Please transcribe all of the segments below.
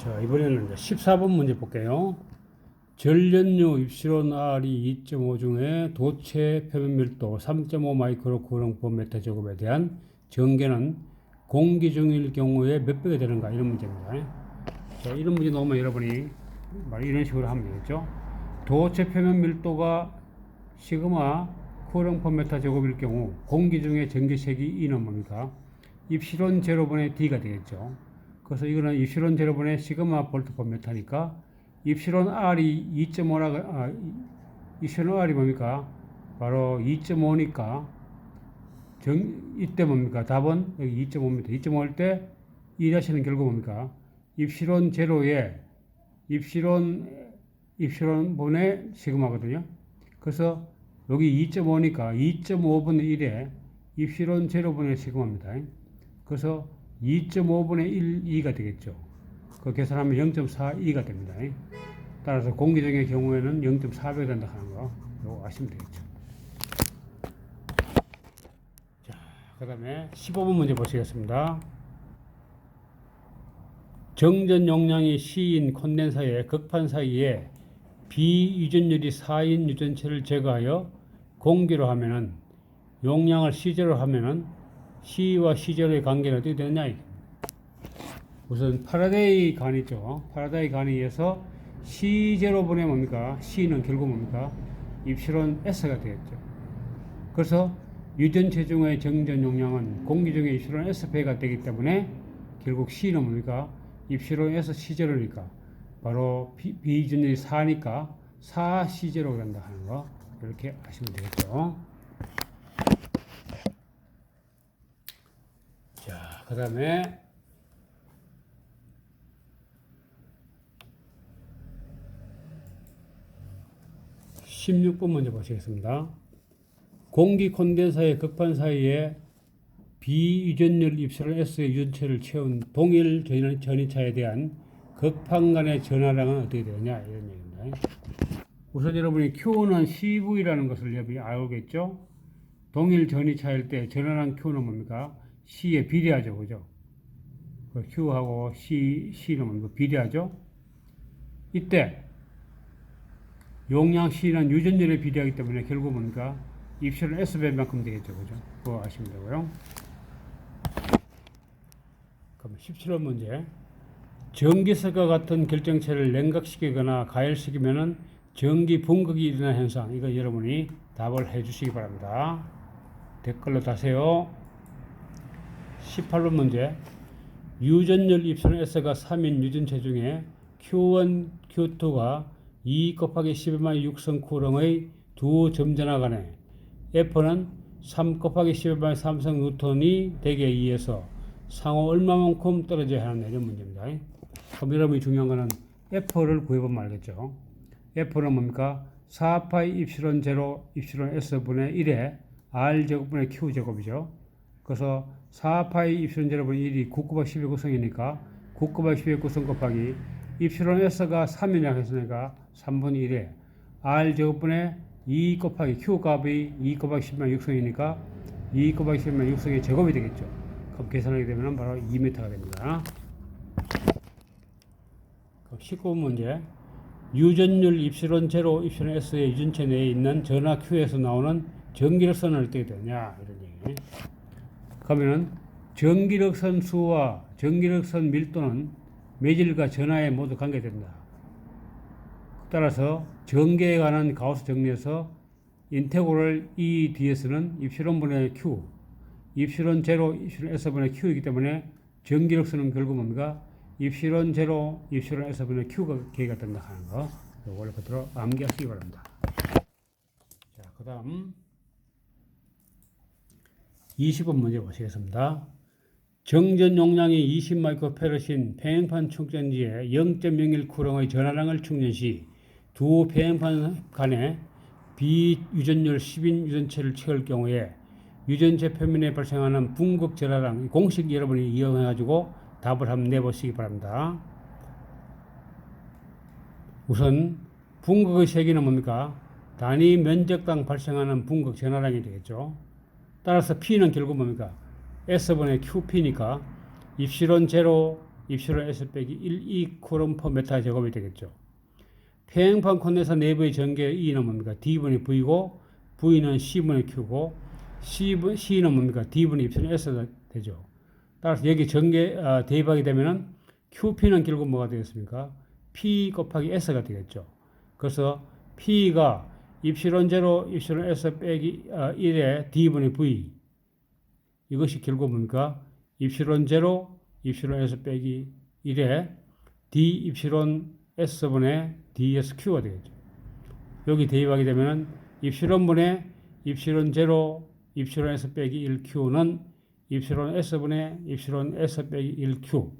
자, 이번에는 이제 14번 문제 볼게요. 전련료 입시론 R이 2.5 중에 도체 표면 밀도 3.5 마이크로 쿠롱 per 메타 제곱에 대한 전개는 공기 중일 경우에 몇 배가 되는가, 이런 문제입니다. 자, 이런 문제 나오면 여러분이 이런 식으로 하면 되겠죠. 도체 표면 밀도가 시그마 쿠롱 per 메타 제곱일 경우 공기 중에 전기색이 E는 뭡니까? 입시론 제로분의 D가 되겠죠. 그래서 이거는 입시론 제로분의 시그마 볼트 per 메타니까 입시론 R이 2.5라, 입시론 R이 뭡니까? 바로 2.5니까, 이때 뭡니까? 답은 여기 2.5입니다. 2.5일 때, 이 다시는 결국 뭡니까? 입시론 제로에, 입시론 분의 시그마거든요. 그래서 여기 2.5니까 2.5분의 1에 입시론 제로분의 시그마입니다. 그래서 2.5분의 1, 2가 되겠죠. 그 계산하면 0.42가 됩니다. 따라서 공기중의 경우에는 0.4배가 된다 하는 거, 이거 아시면 되겠죠. 자, 그 다음에 15번 문제 보시겠습니다. 정전 용량이 C인 콘덴서의 극판 사이에 비유전율이 4인 유전체를 제거하여 공기로 하면은, 용량을 C제로 하면은 C와 C0의 관계는 어떻게 되느냐. 우선 파라데이 관이죠. 파라데이 관에 의해서 C0분의 뭡니까? C는 결국 뭡니까? 입시론 S가 되겠죠. 그래서 유전체 중의 정전 용량은 공기 중에 입시론 S배가 되기 때문에 결국 C는 뭡니까? 입시론 S C0니까 바로 비유전율이 4니까 4C0가 된다 하는 거, 이렇게 아시면 되겠죠. 자, 그 다음에 16번 문제 보시겠습니다. 공기 콘덴서의 극판 사이에 비유전율 입시론 S의 유전체를 채운 동일 전이차에 대한 극판 간의 전하량은 어떻게 되느냐, 이런 얘기입니다. 우선 여러분이 Q는 CV라는 것을 여러분이 알겠죠? 동일 전이차일 때 전하량 Q는 뭡니까? C에 비례하죠, 그죠? Q하고 C는 뭡니까? 비례하죠? 이때 용량 C는 유전율에 비례하기 때문에 결국 뭡니까? 입시론 S배만큼 되겠죠, 그죠? 그거 아시면 되고요. 그럼 17번 문제. 전기석과 같은 결정체를 냉각시키거나 가열시키면은 전기 분극이 일어나는 현상, 이거 여러분이 답을 해 주시기 바랍니다. 댓글로 다세요. 18번 문제. 유전율 입시론 S가 3인 유전체 중에 Q1, Q2가 2 곱하기 11마이 6성 쿠롱의 두 점전하 간에 F는 3 곱하기 11마이 3성 뉴턴이 되게 의해서 상호 얼마만큼 떨어져야 하느냐, 이런 문제입니다. 그럼 여러분이 중요한 거는 F를 구해보면 알겠죠. F는 뭡니까? 4파이 입시론 제로 입시론 S분의 1에 R 제곱분의 Q 제곱이죠. 그래서 4파이 입시론 제로분의 1이 9 곱하기 11 구성이니까 9 곱하기 11 구성 곱하기 입시론 S가 3이라고 했으니까 3분의 1에 R 제곱분의 2 곱하기 Q 값이 2 곱하기 10만 6성이니까 2 곱하기 10만 6성의 제곱이 되겠죠. 그럼 계산하게 되면 바로 2m가 됩니다. 19번 문제. 유전율 입시론 제로 입시론 S의 유전체 내에 있는 전하 Q에서 나오는 전기력선은 어떻게 되냐, 이런 얘기. 그러면은 전기력선 수와 전기력선 밀도는 매질과 전하에 모두 관계된다. 따라서 전개에 관한 가우스 정리에서 인테그럴 E DS는 입시론분의 Q, 입시론 제로 입시론 S분의 Q이기 때문에 전기력선은 결국 뭡니까? 입시론 제로 입시론 S분의 Q가 계가 된다 하는 거, 이걸 그대로 암기하시기 바랍니다. 자, 그 다음 20번 문제 보시겠습니다. 정전 용량이 20 마이크로페럿인 팽판 충전지에 0.01 쿠롱의 전하량을 충전 시 두 팽판 간에 비유전율 10인 유전체를 채울 경우에 유전체 표면에 발생하는 분극 전하량, 공식 여러분이 이용해가지고 답을 한번 내보시기 바랍니다. 우선 분극의 세기는 뭡니까? 단위 면적당 발생하는 분극 전하량이 되겠죠. 따라서 P는 결국 뭡니까? S분의 QP니까 입시론 제로 입실론 S 빼기 1 E 쿨럼 퍼 메타 제곱이 되겠죠. 팽판 콘덴서 내부의 전개 E는 뭡니까? D분의 V고 V는 C분의 Q고 C는 뭡니까? D분의 입실론 S가 되죠. 따라서 여기 전개 대입하게 되면은 QP는 결국 뭐가 되겠습니까? P 곱하기 S가 되겠죠. 그래서 P가 입실론 제로 입실론 S 빼기 1의 D분의 V 이것이 결국 뭡니까? 입실론 제로 입실론 S 빼기 1의 D 입실론 S분의 DSQ가 되겠죠. 여기 대입하게 되면은 입실론분의 입실론 제로 입실론 S 빼기 1Q는 입실론 S분의 입실론 S 빼기 1Q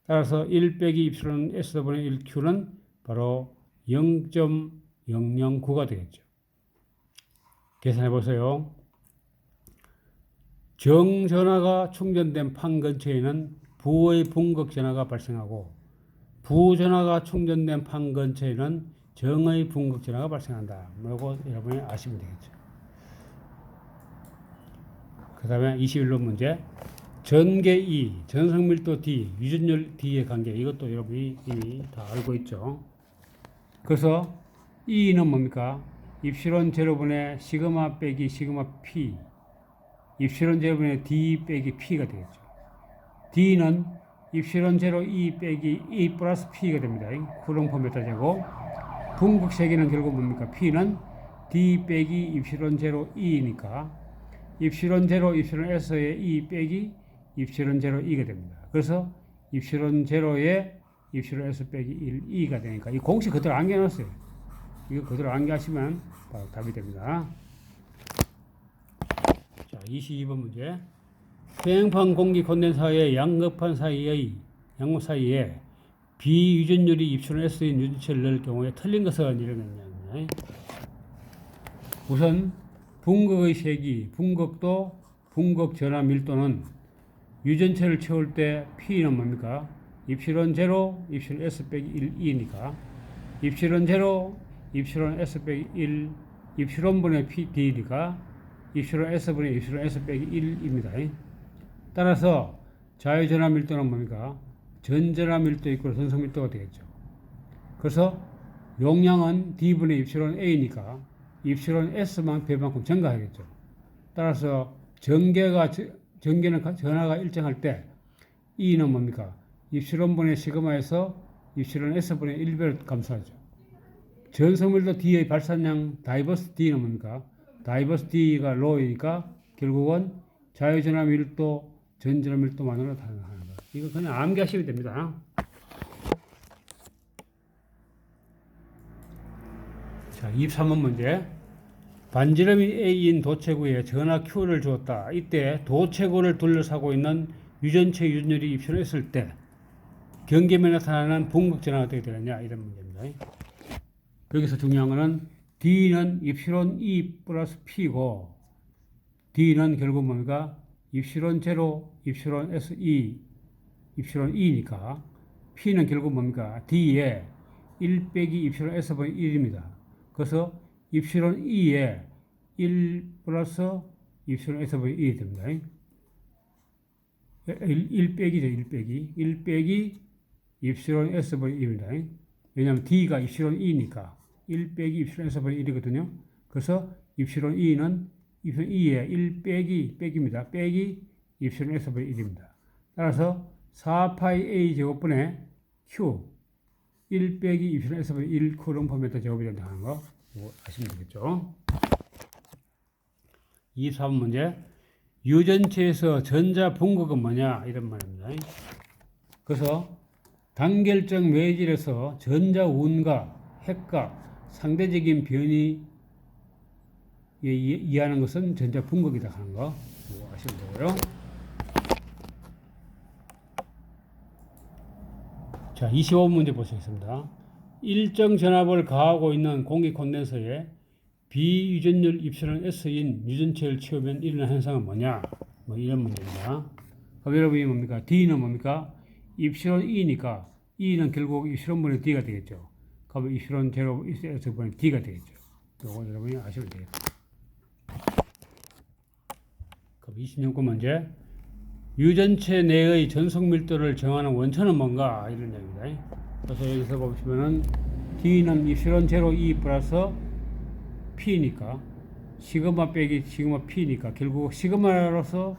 따라서 1 빼기 입실론 S분의 1Q는 바로 0.009가 되겠죠. 계산해 보세요. 정전화가 충전된 판 근처에는 부의 분극 전화가 발생하고 부전화가 충전된 판 근처에는 정의 분극 전화가 발생한다. 이거 여러분이 아시면 되겠죠. 그 다음에 21번 문제. 전개 E, 전성밀도 D, 유전율 D의 관계. 이것도 여러분이 이미 다 알고 있죠. 그래서 E는 뭡니까? 입실론 제로분의 시그마 빼기 시그마 P. 입실론 제로분의 D 빼기 P가 되겠죠. D는 입실론 제로 E 빼기 E 플러스 P가 됩니다. 쿨럼 퍼 메타 제곱. 분극 세기는 결국 뭡니까? P는 D 빼기 입실론 제로 E니까 입실론 제로 입실론 S의 E 빼기 입실론 제로 E가 됩니다. 그래서 입실론 제로의 입실론 S 빼기 1 E가 되니까 이 공식 그대로 암기해놨어요. 이거 그대로 암기하시면 바로 답이 됩니다. 자, 22번 문제. 팽판 공기 콘덴서의 양극판 사이에 비유전율이 입실론 S인 유전체를 넣을 경우에 틀린 것은 이런 거냐. 우선 분극의 세기, 분극도 분극 전화 밀도는 유전체를 채울 때 P는 뭡니까? 입실론 제로, 입실론 S 빼기 1 E니까 입실론 제로, 입실론 S 빼기 1, 입실론분의 D니까 입실론 S분의 입실론 S 빼기 1입니다. 따라서 자유전화 밀도는 뭡니까? 전전화 밀도 있고 전성 밀도가 되겠죠. 그래서 용량은 D분의 입실론 A니까 입실론 S만 배만큼 증가하겠죠. 따라서 전개는 전하가 일정할 때 E는 뭡니까? 입실론분의 시그마에서 입실론 S분의 1배를 감소하죠. 전성밀도 D의 발산량 다이버스 D는 뭡니까? 다이버스 D가 로우니까 결국은 자유전화 밀도, 전전화 밀도만으로 나타나는 거. 이거 그냥 암기하시면 됩니다. 자, 23번 문제. 반지름이 A인 도체구에 전하 Q를 주었다. 이때 도체구를 둘러싸고 있는 유전체 유전율이 입실했을 때 경계면에 나타나는 분극 전화가 어떻게 되느냐 이런 문제입니다. 여기서 중요한 거는 D는 입실론 E 플러스 P고 D는 결국 뭡니까? 입실론 제로, 입실론 SE, 입실론 E니까 P는 결국 뭡니까? D에 1 빼기 입실론 S분의 1입니다. 그래서 입실론 E에 1 플러스 입실론 S분의 1이 됩니다. 1 빼기죠. 1 빼기 입실론 S분의 1입니다. 왜냐하면 D가 입실론 E니까 1 빼기 입실론 S분의 1이거든요. 그래서 입실론 E는 입실론 E에 1 빼기입니다. 빼기 입실론 S분의 1입니다. 따라서 4파이 A 제곱분의 Q 1 빼기 입실론 S분의 1 쿨럼 퍼 메타 제곱이 된다는 거 아시면 되겠죠. 23번 문제. 유전체에서 전자 분극은 뭐냐 이런 말입니다. 그래서 단결적 매질에서 전자 운과 핵과 상대적인 변이 이해하는 것은 전자 분극이다 하는 거 아시면 되고요. 자, 25번 문제 보시겠습니다. 일정 전압을 가하고 있는 공기 콘덴서에 비유전율 입실론 S인 유전체를 채우면 일어나는 현상은 뭐냐? 이런 문제입니다. 그럼 여러분이 뭡니까? D는 뭡니까? 입실론 E니까 E는 결국 입실론분의 D가 되겠죠. 그럼 입실론 제로 S분의 D가 되겠죠. 이거 여러분이 아시면 되겠죠. 그럼 26번 문제. 유전체 내의 전속 밀도를 정하는 원천은 뭔가 이런 얘기입니다. 그래서 여기서 보시면은 D는 입실론 제로 E 플러스 P니까 시그마 빼기 시그마 P니까 결국 시그마로서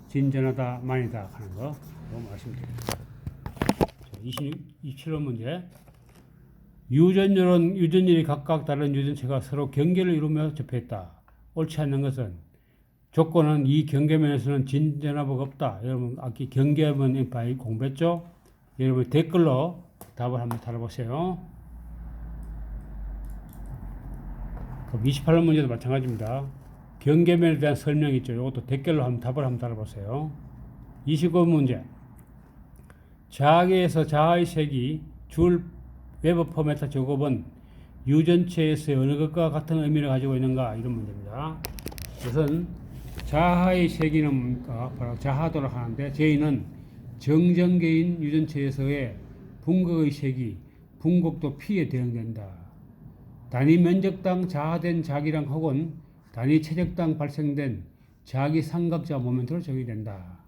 진전하다 만이다 하는 거 아시면 됩니다. 27번 문제. 유전율이 각각 다른 유전체가 서로 경계를 이루며 접했다. 옳지 않는 것은 조건은 이 경계면에서는 진전화가 없다. 여러분 아까 경계면 많이 공부했죠? 여러분 댓글로 답을 한번 달아보세요. 그럼 28번 문제도 마찬가지입니다. 경계면에 대한 설명이 있죠. 이것도 댓글로 답을 한번 달아보세요. 29번 문제. 자학에서 자아의 색이 줄 웨버 포메타 제곱은 유전체에서의 어느 것과 같은 의미를 가지고 있는가? 이런 문제입니다. 우선 자아의 세기는 뭡니까? 바로 자하도록 하는데 J는 정전계인 유전체에서의 분극의 세기, 분극도 P에 대응된다. 단위 면적당 자하된 자기랑 혹은 단위 체적당 발생된 자기 삼각자 모멘트로 적용된다.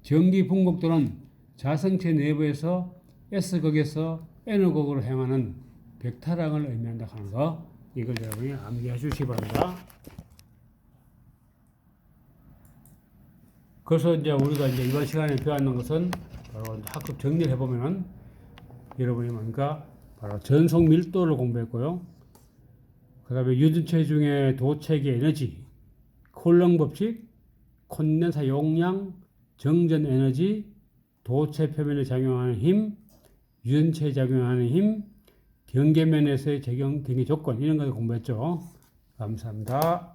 전기 분극도는 자성체 내부에서 S극에서 N극으로 행하는 벡터량을 의미한다 하는 거, 이걸 여러분이 암기해 주시기 바랍니다. 그래서 이제 우리가 이제 이번 시간에 배웠는 것은 바로 학습 정리를 해보면은 여러분이 뭔가 바로 전속 밀도를 공부했고요. 그 다음에 유전체 중에 도체계 에너지, 콜렁 법칙, 콘덴사 용량, 정전 에너지, 도체 표면에 작용하는 힘, 유전체에 작용하는 힘, 경계면에서의 경계 조건 이런 것을 공부했죠. 감사합니다.